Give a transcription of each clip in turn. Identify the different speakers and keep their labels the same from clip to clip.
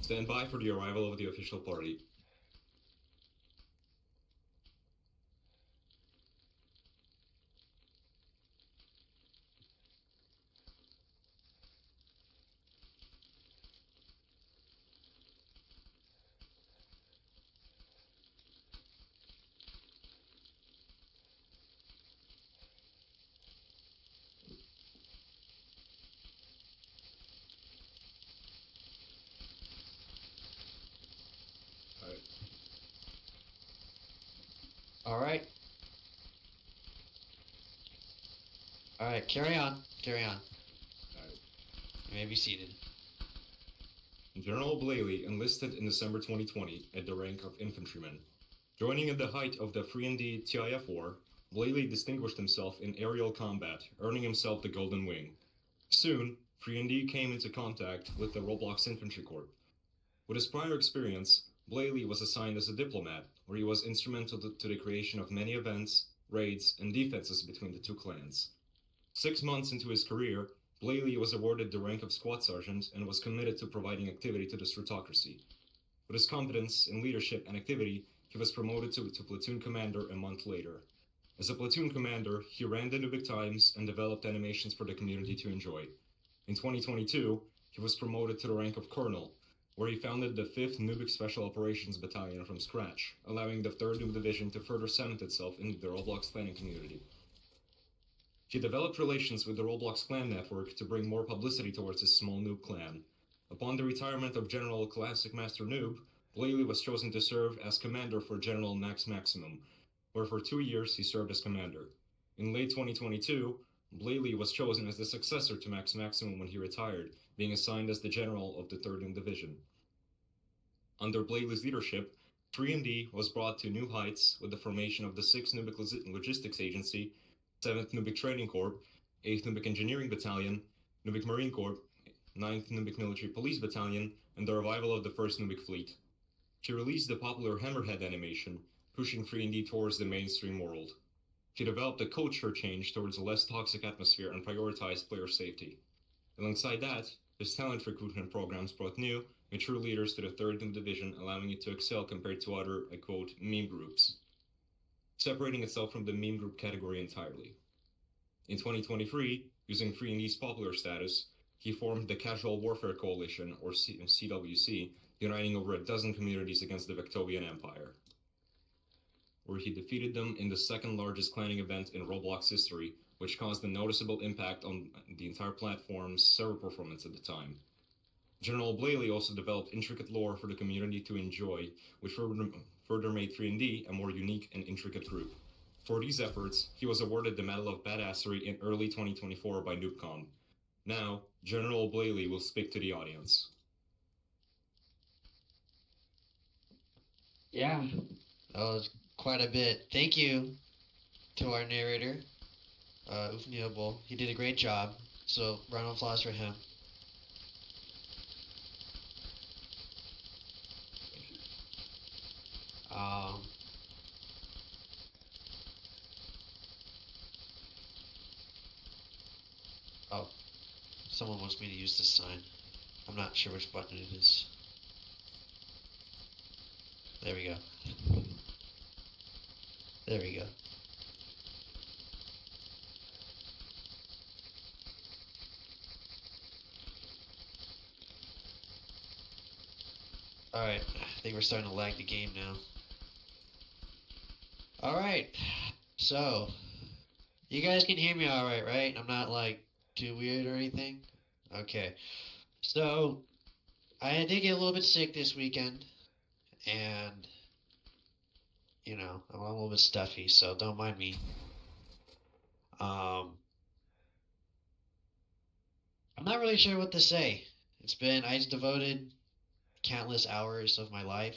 Speaker 1: Stand by for the arrival of the official party. Alright.
Speaker 2: All right. All right. Carry on. Carry on.
Speaker 1: Alright.
Speaker 2: You may be seated.
Speaker 1: General Blaley enlisted in December 2020 at the rank of infantryman. Joining at the height of the 3D TIF war, Blaley distinguished himself in aerial combat, earning himself the Golden Wing. Soon, 3D came into contact with the Roblox Infantry Corps. With his prior experience, Blaley was assigned as a diplomat, where he was instrumental to the creation of many events, raids, and defenses between the two clans. 6 months into his career, Blaley was awarded the rank of squad sergeant and was committed to providing activity to the Strutocracy. With his competence in leadership and activity, he was promoted to platoon commander a month later. As a platoon commander, he ran the Nubic Times and developed animations for the community to enjoy. In 2022, he was promoted to the rank of colonel, where he founded the 5th Nubic Special Operations Battalion from scratch, allowing the 3rd Nub Division to further cement itself into the Roblox planning community. He developed relations with the Roblox clan network to bring more publicity towards his small noob clan. Upon the retirement of General Classic Master Noob, Blaley was chosen to serve as commander for General Max Maximum, where for 2 years he served as commander. In late 2022, Blaley was chosen as the successor to Max Maximum when he retired, being assigned as the general of the 3rd Noob Division. Under Blaley's leadership, 3D was brought to new heights with the formation of the 6th Nubic Logistics Agency, 7th Nubic Training Corps, 8th Nubic Engineering Battalion, Nubic Marine Corps, 9th Nubic Military Police Battalion, and the revival of the 1st Nubic Fleet. She released the popular Hammerhead animation, pushing 3D towards the mainstream world. She developed a culture change towards a less toxic atmosphere and prioritized player safety. Alongside that, his talent recruitment programs brought new, mature leaders to the 3rd Noob Division, allowing it to excel compared to other, I quote, meme groups, separating itself from the meme group category entirely. In 2023, using 3D's popular status, he formed the Casual Warfare Coalition, or CWC, uniting over a dozen communities against the Victorian Empire, where he defeated them in the 2nd largest clanning event in Roblox history, which caused a noticeable impact on the entire platform's server performance at the time. General Blaley also developed intricate lore for the community to enjoy, which further made 3D a more unique and intricate group. For these efforts, he was awarded the Medal of Badassery in early 2024 by NoobCon. Now, General Blaley will speak to the audience.
Speaker 2: Yeah, that was quite a bit. Thank you to our narrator, Ufniable. He did a great job, so round of applause for him. Um, oh, someone wants me to use this sign. I'm not sure which button it is. There we go. There we go. Alright, I think we're starting to lag the game now. Alright, so, you guys can hear me alright, right? I'm not, like, too weird or anything? Okay, so, I did get a little bit sick this weekend, and, you know, I'm a little bit stuffy, so don't mind me. I'm not really sure what to say. I devoted countless hours of my life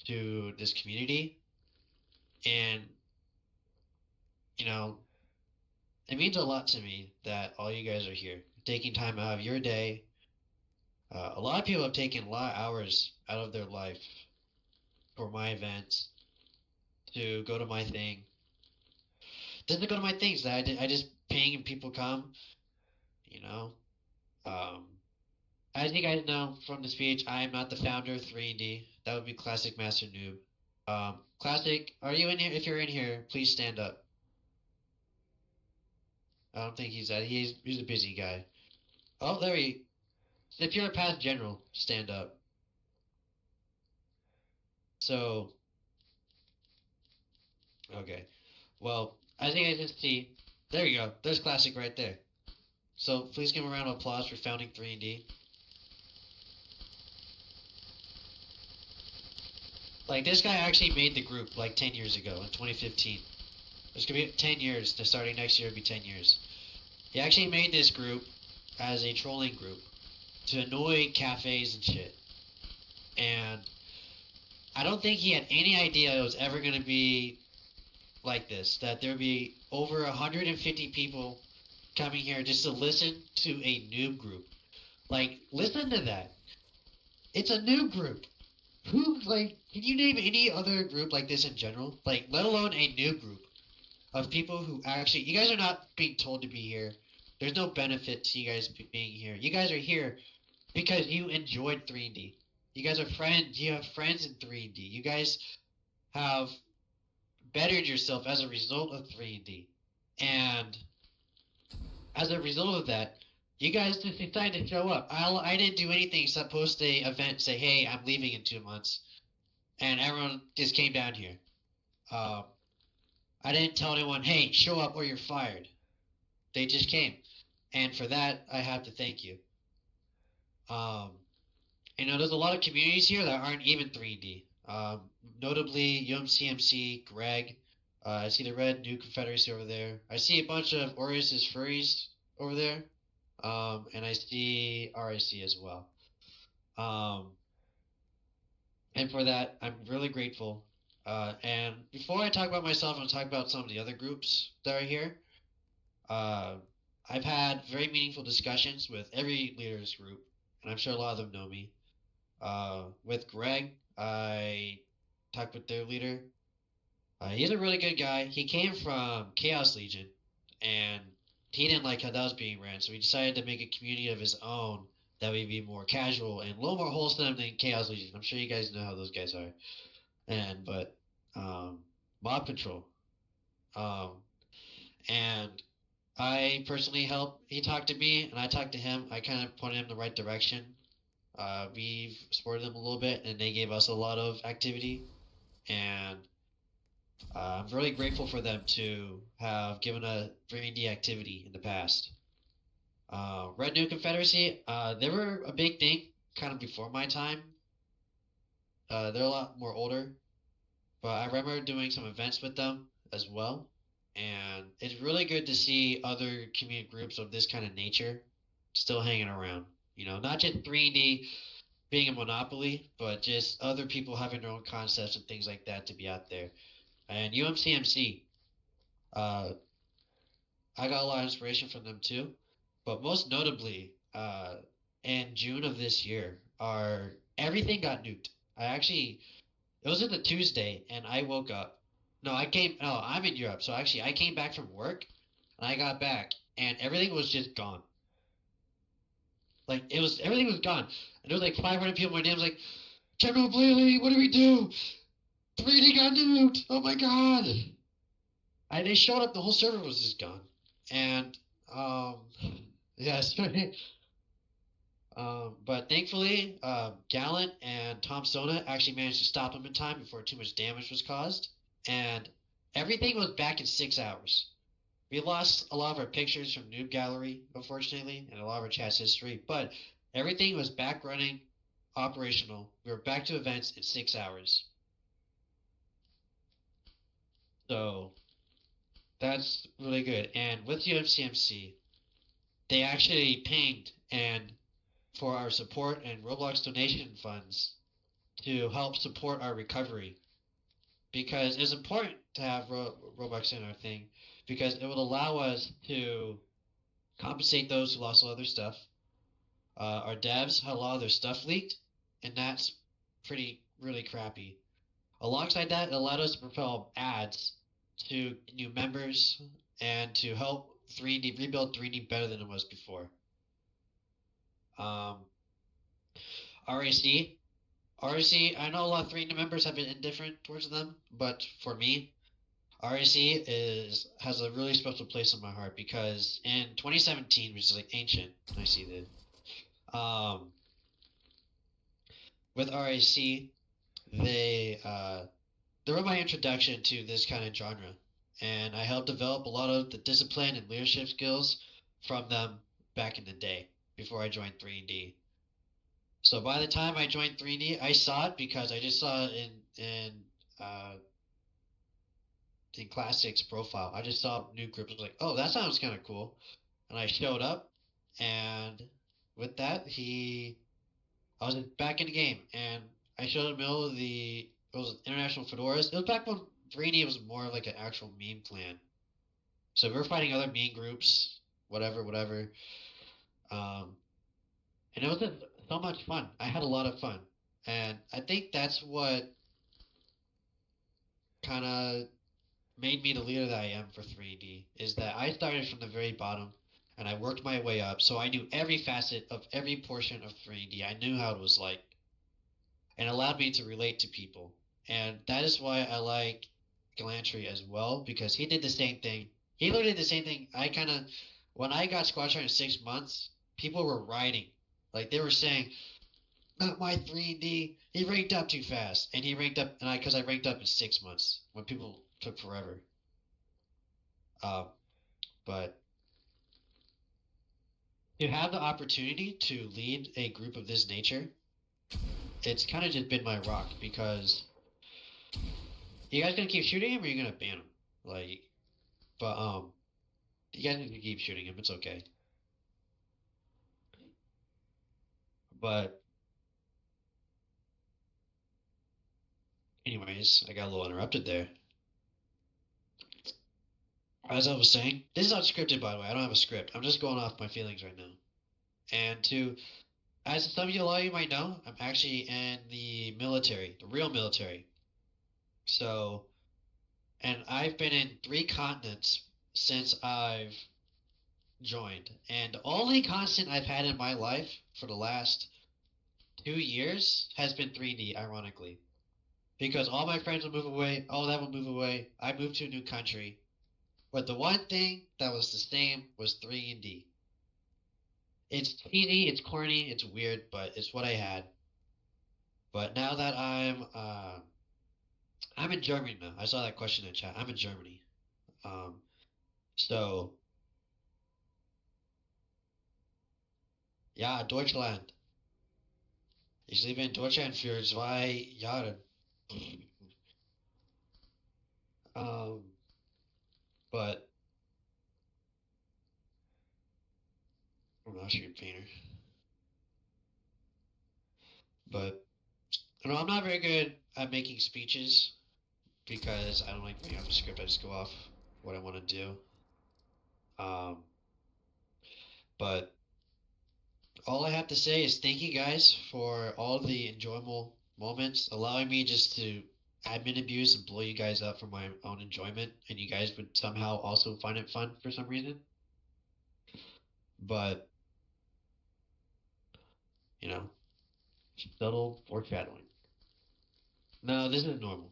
Speaker 2: to this community, and, you know, it means a lot to me that all you guys are here, taking time out of your day. A lot of people have taken a lot of hours out of their life for my events to go to my thing. Then to go to my things that I just ping and people come, you know. Um, as you guys know from the speech, I am not the founder of 3D. That would be Classic Master Noob. Classic, are you in here? If you're in here, please stand up. I don't think he's that. He's a busy guy. Oh, there he. If you're a past general, stand up. So, okay. Well, I think I can see. There you go. There's Classic right there. So please give him a round of applause for founding 3D. Like this guy actually made the group like 10 years ago in 2015. There's gonna be 10 years. Starting next year, it'll be 10 years. He actually made this group as a trolling group to annoy cafes and shit. And I don't think he had any idea it was ever gonna be like this. That there would be over 150 people coming here just to listen to a noob group. Like, listen to that. It's a noob group. Who, like, can you name any other group like this in general? Like, let alone a noob group of people who actually, you guys are not being told to be here. There's no benefit to you guys being here. You guys are here because you enjoyed 3D. You guys are friends. You have friends in 3D. You guys have bettered yourself as a result of 3D. And as a result of that, you guys just decided to show up. I didn't do anything except post a event, say, hey, I'm leaving in 2 months. And everyone just came down here. Um, I didn't tell anyone, hey, show up or you're fired. They just came. And for that, I have to thank you. Um, there's a lot of communities here that aren't even 3D. Notably, UMCMC, Greg. I see the Red New Confederacy over there. I see a bunch of Orius's Furries over there. And I see RIC as well. And for that, I'm really grateful. And before I talk about myself, I'm going to talk about some of the other groups that are here. I've had very meaningful discussions with every leaders group, and I'm sure a lot of them know me. With Greg, I talked with their leader. He's a really good guy. He came from Chaos Legion, and he didn't like how that was being ran, so he decided to make a community of his own that would be more casual and a little more wholesome than Chaos Legion. I'm sure you guys know how those guys are. But Mob Control. Um, and I personally helped. He talked to me, and I talked to him. I kind of pointed him in the right direction. We've supported them a little bit, and they gave us a lot of activity. And I'm really grateful for them to have given a 3D activity in the past. Red New Confederacy, they were a big thing kind of before my time. They're a lot more older, but I remember doing some events with them as well. And it's really good to see other community groups of this kind of nature still hanging around. Not just 3D being a monopoly, but just other people having their own concepts and things like that to be out there. And UMCMC, uh, I got a lot of inspiration from them too. But most notably, in June of this year, everything got nuked. It was in the Tuesday, and I woke up. No, I'm in Europe, so actually, I came back from work, and I got back, and everything was just gone. Like, everything was gone. And there was like 500 people. My name was like, General Blaley, what do we do? 3D got nuked. Oh my god. They showed up, the whole server was just gone. And, yes. But thankfully, Gallant and Tom Sona actually managed to stop him in time before too much damage was caused. And everything was back in 6 hours. We lost a lot of our pictures from Noob Gallery, unfortunately, and a lot of our chat's history, but everything was back running, operational. We were back to events in 6 hours. So that's really good. And with UMCMC, they actually pinged and for our support and Roblox donation funds to help support our recovery. Because it's important to have Robux in our thing, because it would allow us to compensate those who lost a lot of their stuff. Our devs had a lot of their stuff leaked, and that's really crappy. Alongside that, it allowed us to propel ads to new members and to help 3D rebuild 3D better than it was before. RAC. RAC, I know a lot of 3D members have been indifferent towards them, but for me, RAC has a really special place in my heart because in 2017, which is like ancient, I see that. With RAC, they were my introduction to this kind of genre, and I helped develop a lot of the discipline and leadership skills from them back in the day before I joined 3D. So by the time I joined 3D, I saw it because I just saw it uh in Classic's profile. I just saw new groups. I was like, oh, that sounds kind of cool, and I showed up, and with that, I was back in the game, and I showed him it was International Fedoras. It was back when 3D was more of like an actual meme clan. So we were fighting other meme groups, whatever, whatever. Um, and it was just so much fun. I had a lot of fun, and I think that's what kind of made me the leader that I am for 3D. Is that I started from the very bottom, and I worked my way up. So I knew every facet of every portion of 3D. I knew how it was like, and allowed me to relate to people. And that is why I like Galantry as well, because he did the same thing. He literally did the same thing. When I got Squad Star in 6 months, people were writing. Like they were saying, not my 3D. He ranked up too fast. And he ranked up, because I ranked up in 6 months when people took forever. Um, but to have the opportunity to lead a group of this nature, it's kind of just been my rock because you guys gonna keep shooting him or you gonna ban him? Like, but you guys need to keep shooting him. It's okay. But anyways, I got a little interrupted there. As I was saying, this is unscripted, by the way. I don't have a script. I'm just going off my feelings right now. And as some of you, a lot of you might know, I'm actually in the military, the real military. So, and I've been in 3 continents since I've joined. And the only constant I've had in my life for the last 2 years has been 3D, ironically. Because all my friends will move away, all that will move away. I moved to a new country. But the one thing that was the same was 3D. It's cheesy, it's corny, it's weird, but it's what I had. But now that I'm in Germany now. I saw that question in chat. I'm in Germany. Um, so ja, Deutschland. Ich lebe in Deutschland für 2 Jahre. Um, but I'm not sure painter. But I'm not very good at making speeches because I don't like bringing up a script. I just go off what I want to do. Um, but all I have to say is thank you guys for all the enjoyable moments, allowing me just to admin abuse and blow you guys up for my own enjoyment, and you guys would somehow also find it fun for some reason. But you know, subtle foreshadowing. No, this is normal.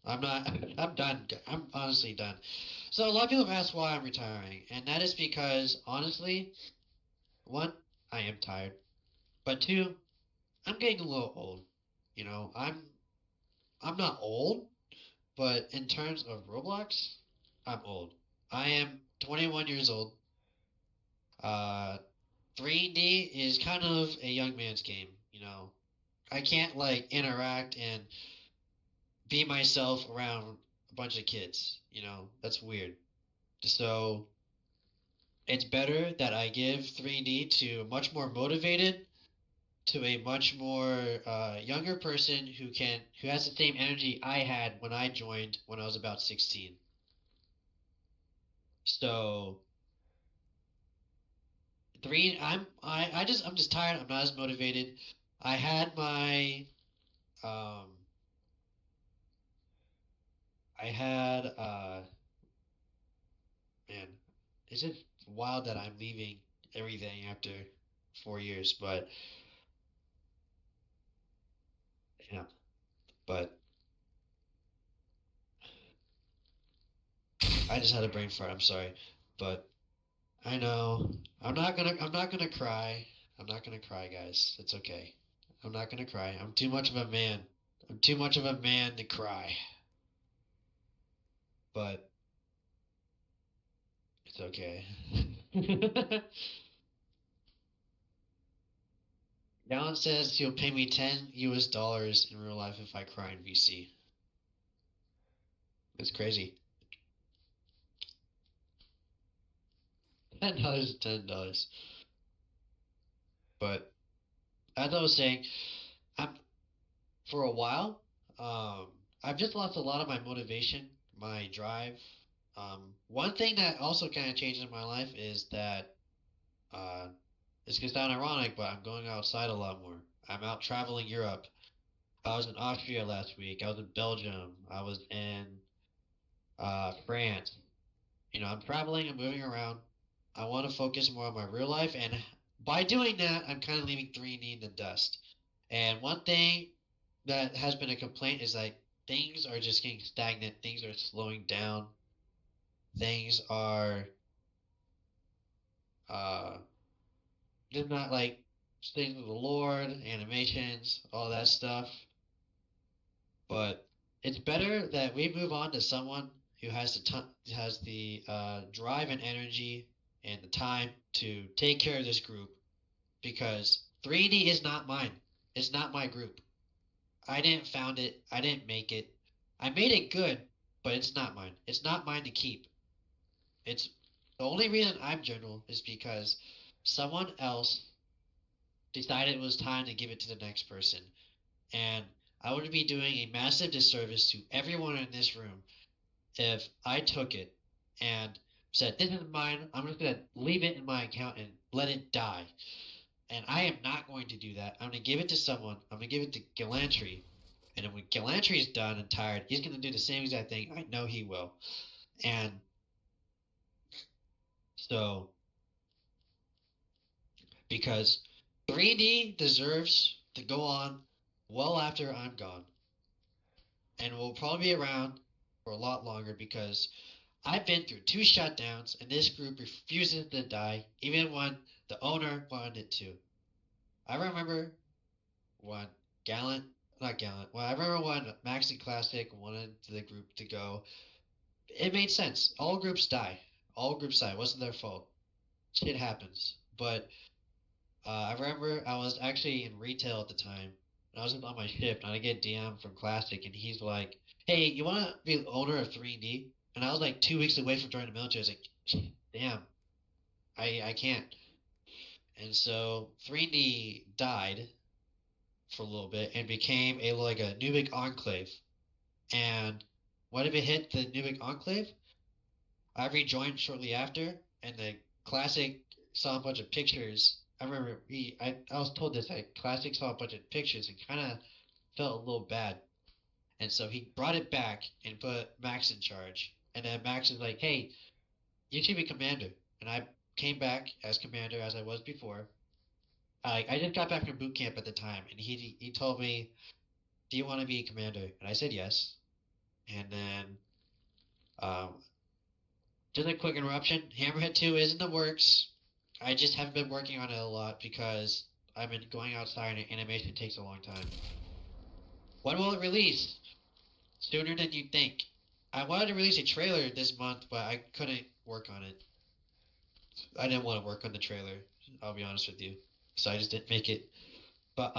Speaker 2: I'm not. I'm done. I'm honestly done. So a lot of people have asked why I'm retiring, and that is because honestly, one, I am tired, but two, I'm getting a little old. I'm not old, but in terms of Roblox, I'm old. I am 21 years old. Uh, 3D is kind of a young man's game. I can't like interact and be myself around a bunch of kids. That's weird. So it's better that I give 3D to a much more motivated, to a much more younger person who has the same energy I had when I joined when I was about 16. So I'm just tired. I'm not as motivated. I had my um I had man, it's just wild that I'm leaving everything after 4 years, but Yeah, but I just had a brain fart. I'm sorry, but I know I'm not gonna cry. I'm not gonna cry, guys. It's okay. I'm not gonna cry. I'm too much of a man. I'm too much of a man to cry. But it's okay. Gallon says he'll pay me 10 US dollars in real life if I cry in VC. That's crazy. $10 is $10. But as I was saying, I'm for a while, um, I've just lost a lot of my motivation, my drive. One thing that also kind of changed in my life is that uh, it's gonna sound ironic, but I'm going outside a lot more. I'm out traveling Europe. I was in Austria last week. I was in Belgium. I was in France. You know, I'm traveling. I'm moving around. I want to focus more on my real life, and by doing that, I'm kind of leaving 3D in the dust. And one thing that has been a complaint is that things are just getting stagnant. Things are slowing down. Things are uh just not like things of the Lord, animations, all that stuff. But it's better that we move on to someone who has the drive and energy and the time to take care of this group because 3D is not mine. It's not my group. I didn't found it. I didn't make it. I made it good, but it's not mine. It's not mine to keep. It's the only reason I'm general is because someone else decided it was time to give it to the next person. And I would be doing a massive disservice to everyone in this room if I took it and said, "This is mine. I'm just going to leave it in my account and let it die." And I am not going to do that. I'm going to give it to someone. I'm going to give it to Galantry. And then when Galantry's done and tired, he's going to do the same exact thing. I know he will. And so, because 3D deserves to go on well after I'm gone. And will probably be around for a lot longer because I've been through two shutdowns and this group refuses to die, even when the owner wanted it to. I remember when Gallant, not Gallant, well, I remember when Maxi Classic wanted the group to go. It made sense. All groups die. All groups die. It wasn't their fault. Shit happens. But I remember I was actually in retail at the time. And I was just on my shift, and I get DM from Classic, and he's like, "Hey, you want to be owner of 3D?" And I was like 2 weeks away from joining the military. I was like, "Damn, I can't." And so 3D died for a little bit and became a Nubic enclave. And when it hit the Nubic enclave, I rejoined shortly after, and the Classic saw a bunch of pictures. I remember I was told this. Classic saw a bunch of pictures and kind of felt a little bad, and so he brought it back and put Max in charge. And then Max was like, "Hey, you should be commander." And I came back as commander as I was before. I just got back from boot camp at the time, and he told me, "Do you want to be commander?" And I said yes. And then um, just a quick interruption. Hammerhead 2 is in the works. I just haven't been working on it a lot because I've been going outside and animation takes a long time. When will it release? Sooner than you think. I wanted to release a trailer this month, but I couldn't work on it. I didn't want to work on the trailer, I'll be honest with you. So I just didn't make it. But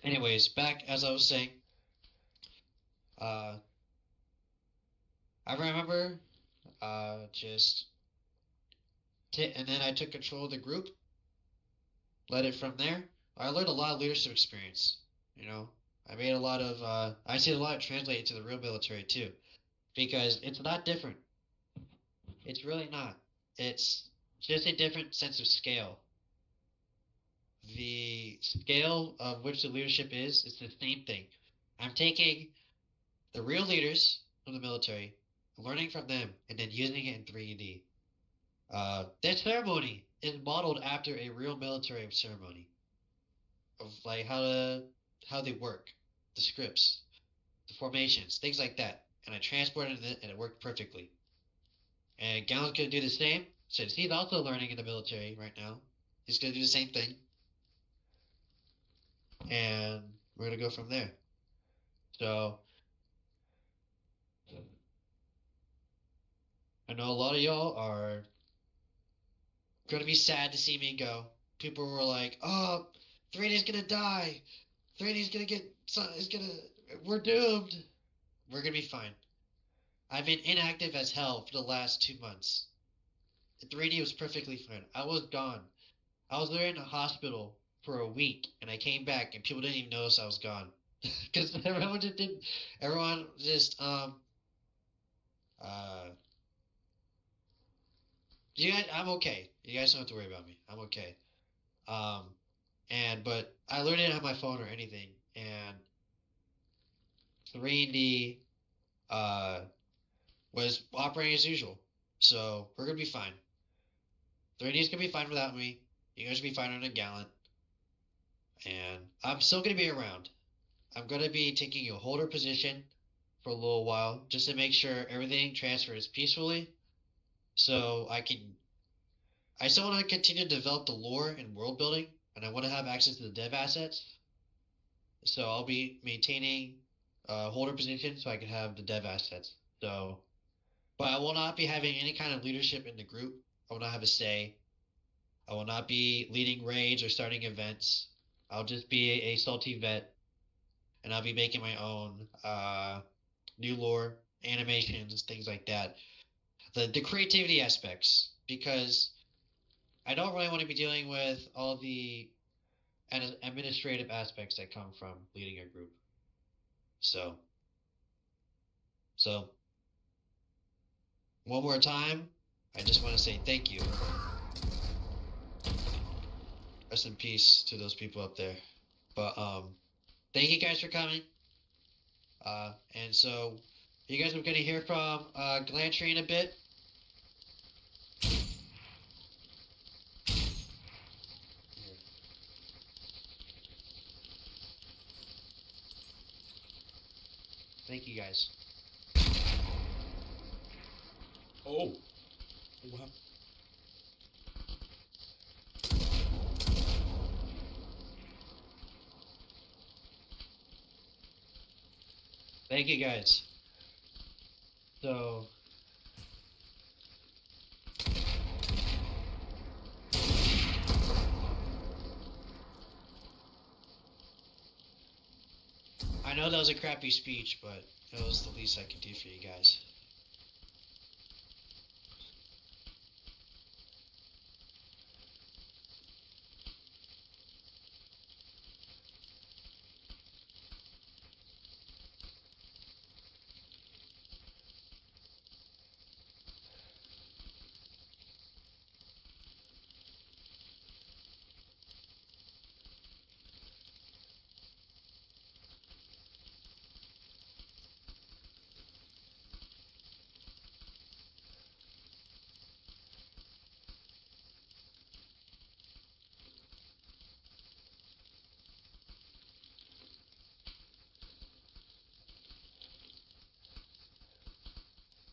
Speaker 2: anyways, back as I was saying, uh I remember just and then I took control of the group, led it from there. I learned a lot of leadership experience, you know. I made a lot of I see a lot translate into the real military too because it's not different. It's really not. It's just a different sense of scale. The scale of which the leadership is, it's the same thing. I'm taking the real leaders of the military, learning from them, and then using it in 3D. Their ceremony is modeled after a real military ceremony. of like how they work, the scripts, the formations, things like that. And I transported it and it worked perfectly. And Gallon's gonna do the same since he's also learning in the military right now. He's gonna do the same thing, and we're gonna go from there. So I know a lot of y'all are gonna be sad to see me go. People were like, "Oh, 3D's gonna die. 3D's gonna get. Is gonna. We're doomed. We're gonna be fine." I've been inactive as hell for the last 2 months. 3D was perfectly fine. I was gone. I was there in a hospital for a week, and I came back, and people didn't even notice I was gone, because everyone just didn't. Everyone just uh. You guys, I'm okay. You guys don't have to worry about me. I'm okay. Um, but I literally didn't have my phone or anything, and 3D uh was operating as usual. So we're gonna be fine. 3D's gonna be fine without me. You guys will be fine on a Gallant, and I'm still gonna be around. I'm gonna be taking a holder position for a little while just to make sure everything transfers peacefully. So I still want to continue to develop the lore and world building, and I want to have access to the dev assets. So I'll be maintaining a holder position so I can have the dev assets. So, but I will not be having any kind of leadership in the group. I will not have a say. I will not be leading raids or starting events. I'll just be a salty vet, and I'll be making my own new lore, animations, things like that. The creativity aspects, because I don't really want to be dealing with all the administrative aspects that come from leading a group. So, so one more time, I just want to say thank you. Rest in peace to those people up there. But thank you guys for coming. And so you guys are gonna hear from Glantry in a bit. Thank you guys.
Speaker 1: Oh, wow.
Speaker 2: Thank you guys. So I know that was a crappy speech, but it was the least I could do for you guys.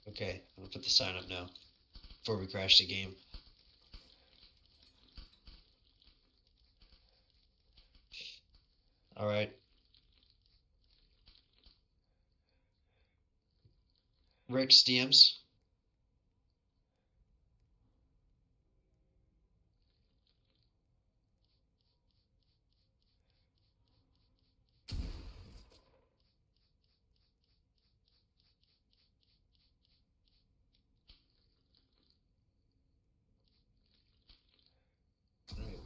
Speaker 2: Okay, I'm gonna put the sign up now before we crash the game. All right. Rick's DMs.
Speaker 1: Right.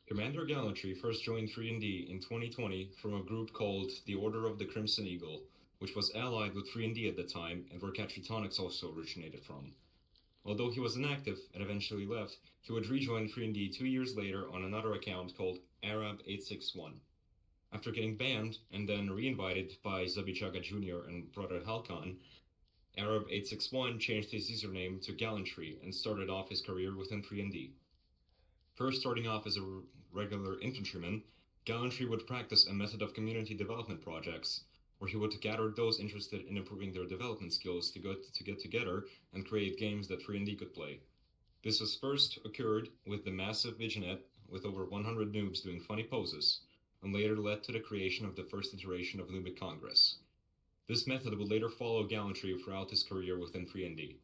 Speaker 1: Commander Gallantry first joined 3D in 2020 from a group called the Order of the Crimson Eagle, which was allied with 3D at the time and where Catritonics also originated from. Although he was inactive and eventually left, he would rejoin 3D 2 years later on another account called Arab861. After getting banned and then reinvited by Zabichaga Jr. and brother Halkan, Arab861 changed his username to Gallantry and started off his career within 3&D. First starting off as a regular infantryman, Gallantry would practice a method of community development projects, where he would gather those interested in improving their development skills to get together and create games that 3&D could play. This was first occurred with the massive Viginet with over 100 noobs doing funny poses, and later led to the creation of the first iteration of Noobic Congress. This method would later follow Gallantry throughout his career within 3&D.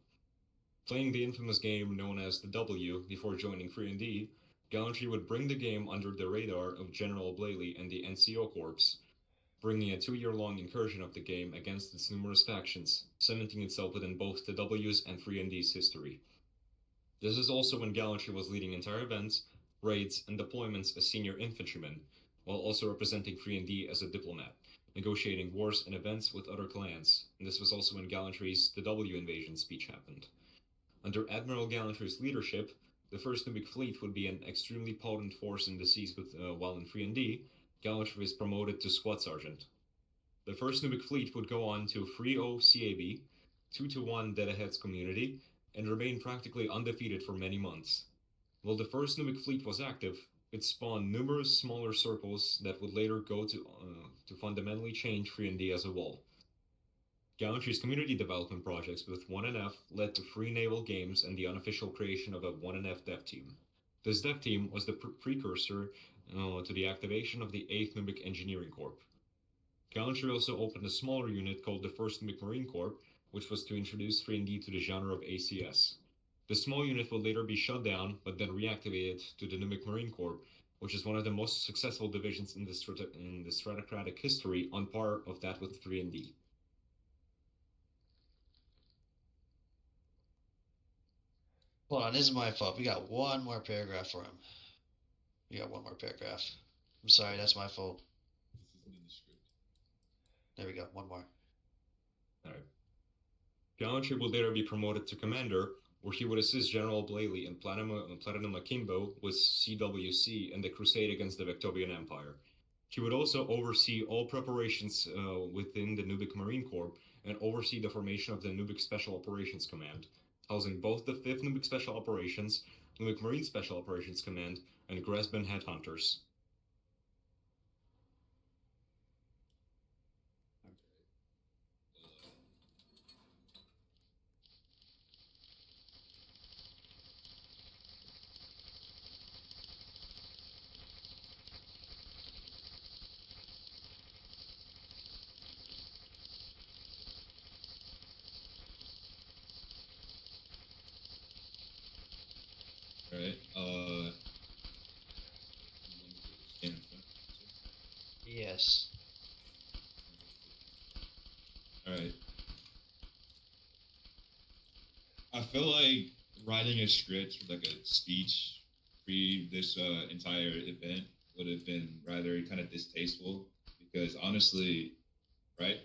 Speaker 1: Playing the infamous game known as the W before joining 3&D, Gallantry would bring the game under the radar of General Blaley and the NCO Corps, bringing a 2-year-long incursion of the game against its numerous factions, cementing itself within both the W's and 3&D's history. This is also when Gallantry was leading entire events, raids, and deployments as senior infantryman, while also representing 3&D as a diplomat, negotiating wars and events with other clans, and this was also when Gallantry's The W Invasion speech happened. Under Admiral Gallantry's leadership, the first Nubic fleet would be an extremely potent force in the seas while in 3&D, Gallantry was promoted to squad sergeant. The first Nubic fleet would go on to 3-0 CAB, 2-1 Dead Ahead's community, and remain practically undefeated for many months. While the first Nubic fleet was active, it spawned numerous smaller circles that would later go to fundamentally change 3&D as a whole. Gallantry's community development projects with 1NF led to Free Naval Games and the unofficial creation of a 1NF dev team. This dev team was the precursor to the activation of the 8th Nubic Engineering Corps. Gallantry also opened a smaller unit called the 1st Nubic Marine Corps, which was to introduce 3&D to the genre of ACS. The small unit would later be shut down, but then reactivated to the Nubic Marine Corps, which is one of the most successful divisions in the Stratocratic history, on par of that with 3&D.
Speaker 2: Hold on, this is my fault. We got one more paragraph for him. We got one more paragraph. I'm sorry, that's my fault.
Speaker 3: This isn't in the script.
Speaker 2: There we go, one more.
Speaker 1: Alright. Gallantry would later be promoted to commander, where he would assist General Blaley and Platinum Akimbo with CWC and the crusade against the Victorian Empire. He would also oversee all preparations within the Nubic Marine Corps and oversee the formation of the Nubic Special Operations Command, housing both the 5th Nubic Special Operations, Nubic Marine Special Operations Command, and Gresben Headhunters.
Speaker 3: Alright,
Speaker 2: Yes.
Speaker 3: Alright. I feel like writing a script for like a speech pre this entire event would have been rather kind of distasteful, because honestly, right,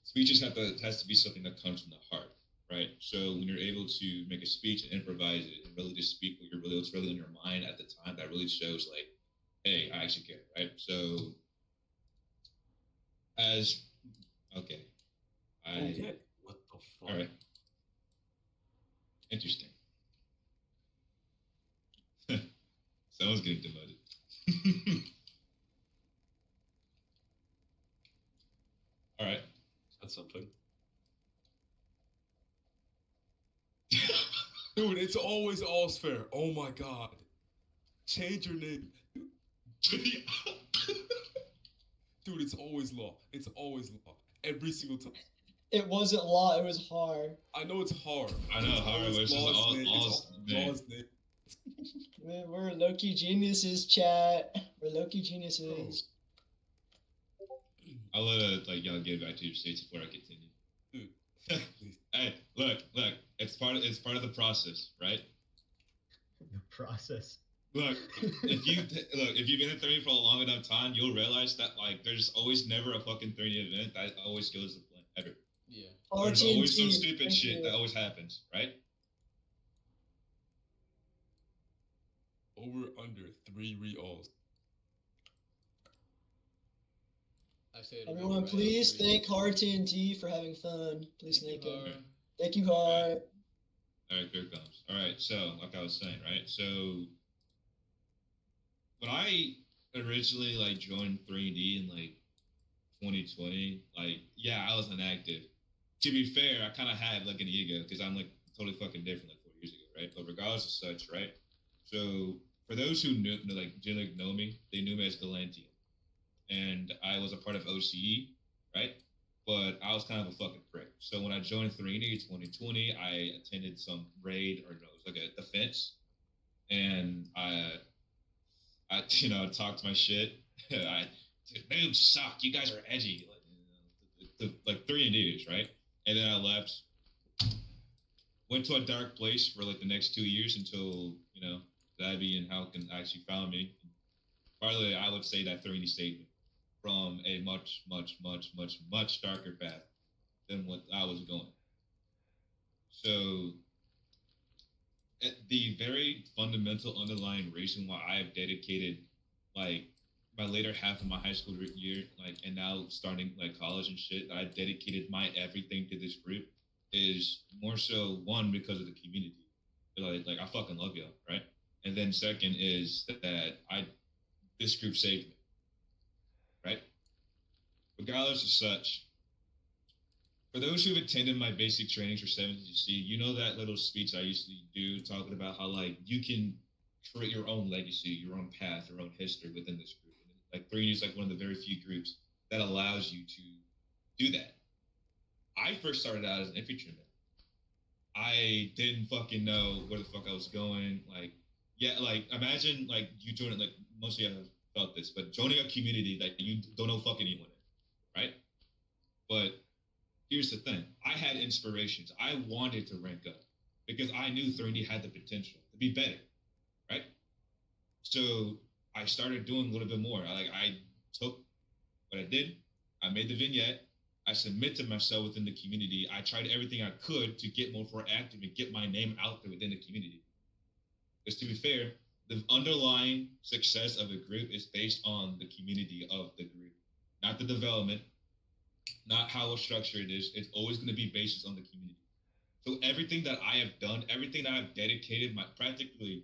Speaker 3: speeches has to be something that comes from the heart, right? So when you're able to make a speech and improvise it and really just speak what's really in your mind at the time, that really shows like, hey, I actually care, right? So okay,
Speaker 1: What the fuck?
Speaker 3: all right, interesting. Someone's getting demoted. All right.
Speaker 1: That's something.
Speaker 4: Dude, it's always Allsfair. Oh my god. Change your name. Dude, it's always law. It's always law. Every single time.
Speaker 5: It wasn't law, it was hard.
Speaker 4: I know it's hard.
Speaker 3: I know
Speaker 4: It's
Speaker 3: hard,
Speaker 4: always
Speaker 3: but it's just
Speaker 4: law's name.
Speaker 3: all's
Speaker 4: It's
Speaker 3: name.
Speaker 4: law's name.
Speaker 5: Man, we're low-key geniuses, chat. We're low-key geniuses.
Speaker 3: I'll let y'all get back to your states before I continue.
Speaker 4: Dude, please.
Speaker 3: Hey, look, it's part of the process, right?
Speaker 6: The process.
Speaker 3: Look, if you've been in 30 for a long enough time, you'll realize that like there's always never a fucking 30 event that always goes to plan ever.
Speaker 6: Yeah.
Speaker 3: There's always some
Speaker 5: RTNT,
Speaker 3: stupid
Speaker 5: thank
Speaker 3: shit
Speaker 5: you.
Speaker 3: that always happens, right?
Speaker 4: Over under 3 re-alls.
Speaker 6: I say
Speaker 5: Everyone, please thank Hard TNT for having fun. Please thank him. Thank you, Hart.
Speaker 3: All right, here it comes. All right, so like I was saying, right? So when I originally like joined 3D in like 2020, like yeah, I was inactive. To be fair, I kind of had like an ego because I'm like totally fucking different like 4 years ago, right? But regardless of such, right? So for those who knew, like didn't know me, they knew me as Galantian, and I was a part of OCE, right? But I was kind of a fucking prick. So when I joined 3D 2020, I attended some raid or no, it was like a defense, and I talked my shit. I dude suck. You guys are edgy. Like 3Ds, right? And then I left, went to a dark place for like the next 2 years until Zabby and Halkin actually found me. Partly, I would say that 3D saved me from a much, much, much, much, much darker path than what I was going. So, the very fundamental underlying reason why I have dedicated like my later half of my high school year, like, and now starting like college and shit, I dedicated my everything to this group is more so one because of the community. Like I fucking love y'all, right? And then second is that I this group saved me, right? Regardless of such, for those who've attended my basic trainings for 7GC, you know that little speech I used to do talking about how like you can create your own legacy, your own path, your own history within this group. Like 3D is like one of the very few groups that allows you to do that. I first started out as an infantryman. I didn't fucking know where the fuck I was going. Like, yeah, like imagine like you joining like most of you have felt this, but joining a community that you don't know fucking anyone in, right? But here's the thing: I had inspirations. I wanted to rank up because I knew 3D had the potential to be better, right? So I started doing a little bit more. I took what I did. I made the vignette. I submitted myself within the community. I tried everything I could to get more active and get my name out there within the community. Because to be fair, the underlying success of a group is based on the community of the group, not the development, not how structured it is. It's always going to be based on the community. So everything that I have done, everything that I've dedicated my practically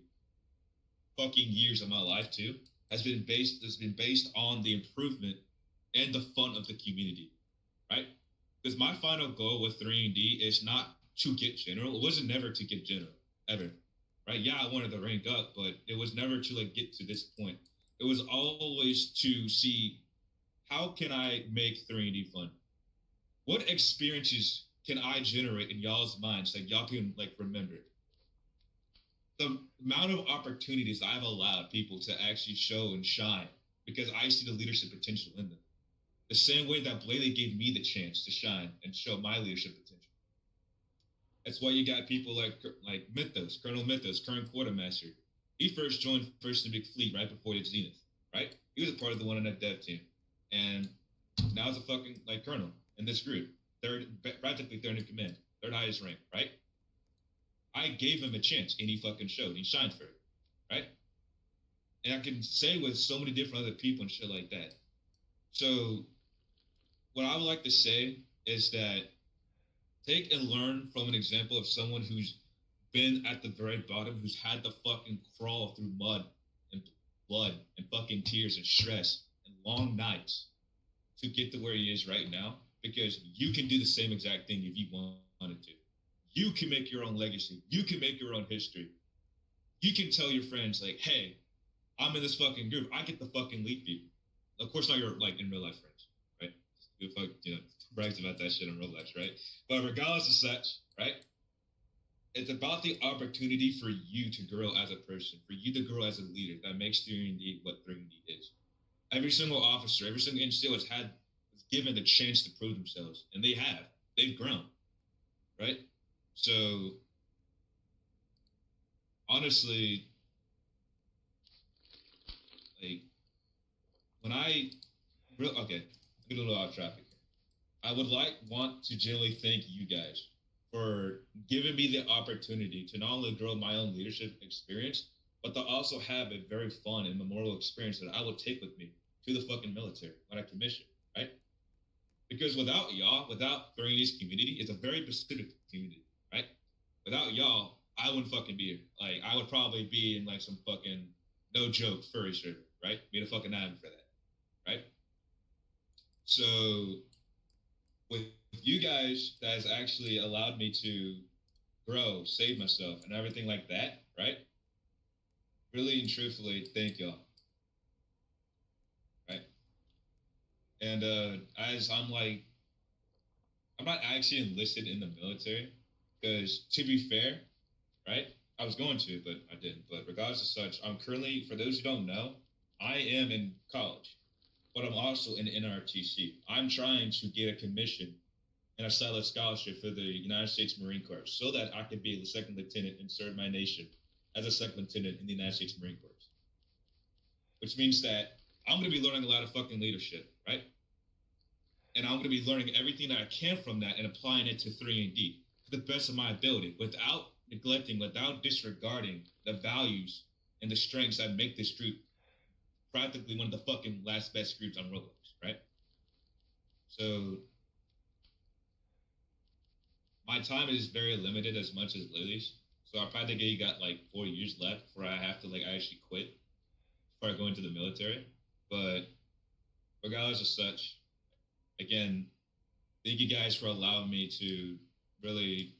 Speaker 3: fucking years of my life to, has been based on the improvement and the fun of the community, right? Because my final goal with 3D is not to get general. It wasn't never to get general ever, right? Yeah, I wanted to rank up, but it was never to like get to this point. It was always to see how can I make 3D fun. What experiences can I generate in y'all's minds that y'all can like remember? The amount of opportunities I've allowed people to actually show and shine because I see the leadership potential in them. The same way that Blaley gave me the chance to shine and show my leadership potential. That's why you got people like Mythos, Colonel Mythos, current quartermaster. He first joined First and Big Fleet right before the Zenith, right? He was a part of the 1 dev team, and now he's a fucking like colonel in this group, practically third in command, third highest rank, right? I gave him a chance, and he fucking showed. He shined for it, right? And I can say with so many different other people and shit like that. So what I would like to say is that take and learn from an example of someone who's been at the very bottom, who's had to fucking crawl through mud and blood and fucking tears and stress and long nights to get to where he is right now, because you can do the same exact thing if you wanted to. You can make your own legacy. You can make your own history. You can tell your friends, like, hey, I'm in this fucking group. I get to fucking lead people. Of course, not your, like, in real life friends, right? Who fuck, brags about that shit on Roblox, right? But regardless of such, right? It's about the opportunity for you to grow as a person, for you to grow as a leader that makes 3D what 3D is. Every single officer, every single NCO was given the chance to prove themselves, and they have. They've grown, right? So, honestly, like, when okay, get a little off topic. I would want to generally thank you guys for giving me the opportunity to not only grow my own leadership experience, but to also have a very fun and memorable experience that I will take with me to the fucking military when I commission, right? Because without y'all, without 3D's community, it's a very community, right? Without y'all, I wouldn't fucking be here. Like, I would probably be in like some fucking no joke furry shirt, right? Be the fucking admin for that, right? So with you guys, that has actually allowed me to grow, save myself, and everything like that, right? Really and truthfully, thank y'all. Right? And as I'm like, I'm not actually enlisted in the military, because to be fair, right? I was going to, but I didn't. But regardless of such, I'm currently, for those who don't know, I am in college, but I'm also in NRTC. I'm trying to get a commission and a solid scholarship for the United States Marine Corps so that I can be a second lieutenant and serve my nation as a second lieutenant in the United States Marine Corps. Which means that I'm going to be learning a lot of fucking leadership, right? And I'm going to be learning everything that I can from that and applying it to 3&D to the best of my ability without neglecting, without disregarding the values and the strengths that make this group practically one of the fucking last best groups on Roblox, right? So my time is very limited as much as Lily's. So I practically got like 4 years left before I have to like actually quit before I go into the military. But regardless of such, again, thank you guys for allowing me to really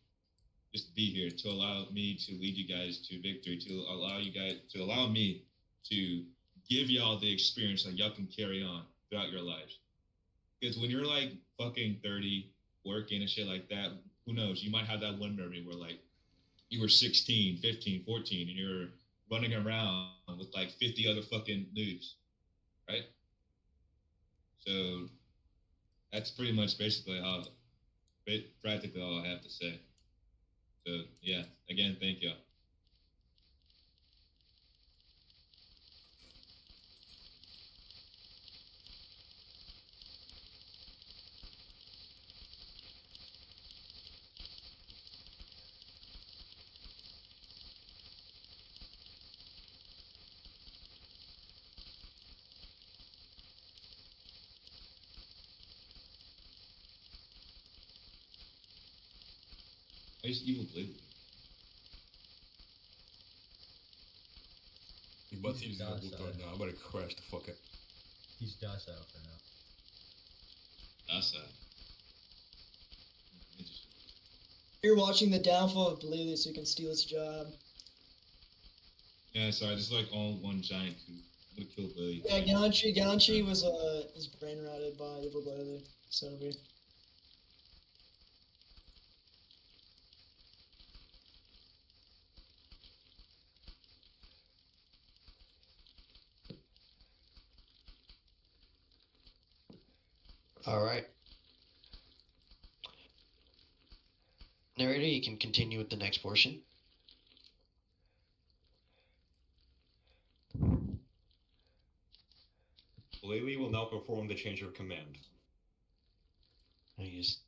Speaker 3: just be here, to allow me to lead you guys to victory, to allow me to give y'all the experience that y'all can carry on throughout your lives. Because when you're like fucking 30, working and shit like that, who knows? You might have that one memory where like you were 16, 15, 14, and you're running around with like 50 other fucking noobs, right? So that's pretty much basically practically all I have to say. So yeah, again, thank y'all. I used evil Blaley.
Speaker 4: You about to
Speaker 6: He's
Speaker 4: use the
Speaker 6: docile.
Speaker 4: right now. I'm about to crash the fuck out.
Speaker 6: He's docile for now.
Speaker 3: That's
Speaker 5: You're watching the downfall of Blaley so you can steal his job.
Speaker 3: yeah, sorry, this is like all one giant coup. I'm gonna kill Blaley.
Speaker 5: Yeah, Gallantry was his brain rotted by evil Blaley. So weird.
Speaker 2: All right. Narrator, you can continue with the next portion.
Speaker 1: Blaley will now perform the change of command.
Speaker 2: I just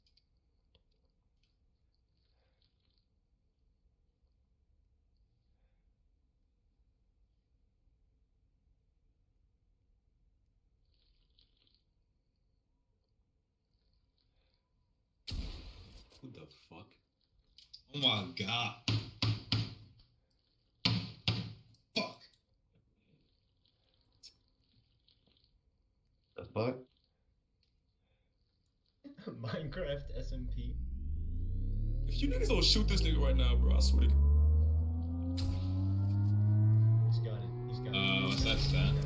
Speaker 1: Who the fuck?
Speaker 3: Oh my god. Fuck.
Speaker 2: the fuck?
Speaker 6: Minecraft SMP.
Speaker 4: If you niggas don't shoot this nigga right now, bro, I swear to God.
Speaker 6: He's got it. He's got it.
Speaker 3: What's that sound?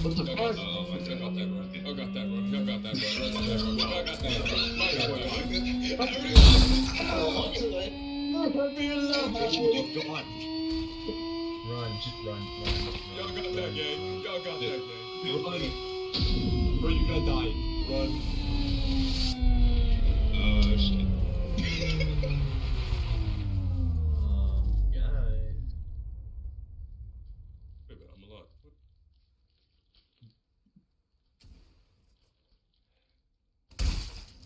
Speaker 2: What the
Speaker 4: Y'all
Speaker 2: fuck?
Speaker 4: got that,
Speaker 3: Oh my
Speaker 4: y'all
Speaker 3: god.
Speaker 4: got that, bro. Y'all got that, bro. Y'all got that, bro. Y'all got that, bro.
Speaker 5: Onto it. For your love.
Speaker 6: Run, just run.
Speaker 4: Y'all got that, gang. Y'all got that, gang.
Speaker 1: Run. Bro, you gotta die. Run.
Speaker 3: Oh shit.
Speaker 6: Guys.
Speaker 4: Wait a minute, I'm alive. What?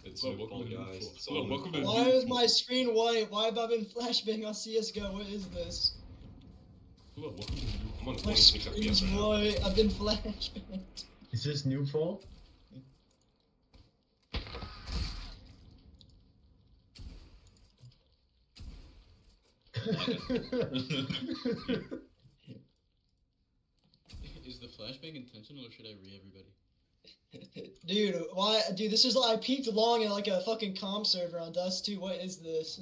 Speaker 1: It's
Speaker 4: Hello,
Speaker 1: your
Speaker 4: welcome
Speaker 1: fault,
Speaker 4: to the
Speaker 1: guys.
Speaker 4: floor.
Speaker 1: It's
Speaker 4: Hello,
Speaker 1: all
Speaker 4: welcome
Speaker 1: my
Speaker 4: to
Speaker 1: fault.
Speaker 5: Why is my screen white? Why have I been flashbang on CSGO? What is this?
Speaker 4: Hello, welcome to the new
Speaker 1: I'm on
Speaker 5: My
Speaker 1: 26
Speaker 5: screen's
Speaker 1: FPS right now.
Speaker 5: white. I've been flashbanged.
Speaker 6: Is this new fall?
Speaker 7: Is the flashbang intentional or should I everybody?
Speaker 5: Dude, why? Dude, this is I peeked long at like a fucking comm server on Dust 2. What is this?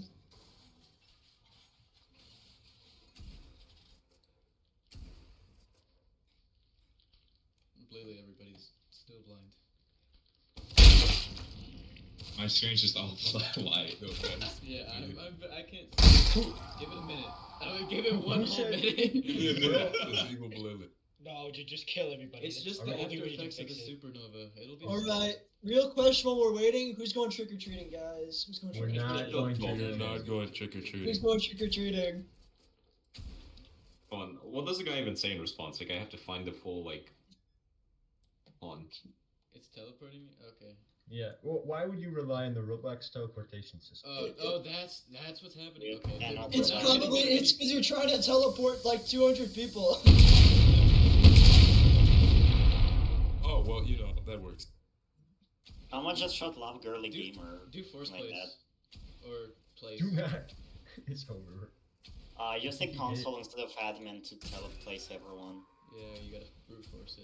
Speaker 7: Blaley, everybody's still blind.
Speaker 3: My screen's just all white.
Speaker 4: No, guys.
Speaker 7: Yeah, I can't. Give it a minute. I would give it one
Speaker 6: Who
Speaker 7: whole
Speaker 6: said-
Speaker 7: minute.
Speaker 4: It's evil Blaley.
Speaker 5: No, dude, just kill everybody.
Speaker 7: It's just the after effects of the supernova. It'll be.
Speaker 5: Alright, real question while we're waiting. Who's going trick or treating, guys? Who's going
Speaker 6: We're
Speaker 5: trick or
Speaker 6: not
Speaker 5: treating?
Speaker 6: going
Speaker 4: We're
Speaker 6: trick-or-treating.
Speaker 4: not going trick or
Speaker 5: Who's
Speaker 4: treating.
Speaker 5: going trick or treating?
Speaker 1: Hold on. What does the guy even say in response? Like, I have to find the full, like... Hold on.
Speaker 7: It's teleporting me. Okay.
Speaker 6: Yeah. Well, why would you rely on the Roblox teleportation system?
Speaker 7: Oh, that's what's happening. Okay.
Speaker 8: Yeah, no,
Speaker 5: It's
Speaker 8: Roblox.
Speaker 5: probably it's because you're trying to teleport like 200 people.
Speaker 4: Oh, well, you know, that works.
Speaker 8: Someone just shot Love Girly
Speaker 7: Do-
Speaker 8: Gamer.
Speaker 7: Do force
Speaker 8: like
Speaker 7: place or place.
Speaker 6: Do not. It's over.
Speaker 8: Use the console instead of admin to teleplace everyone.
Speaker 7: Yeah, you gotta brute force it.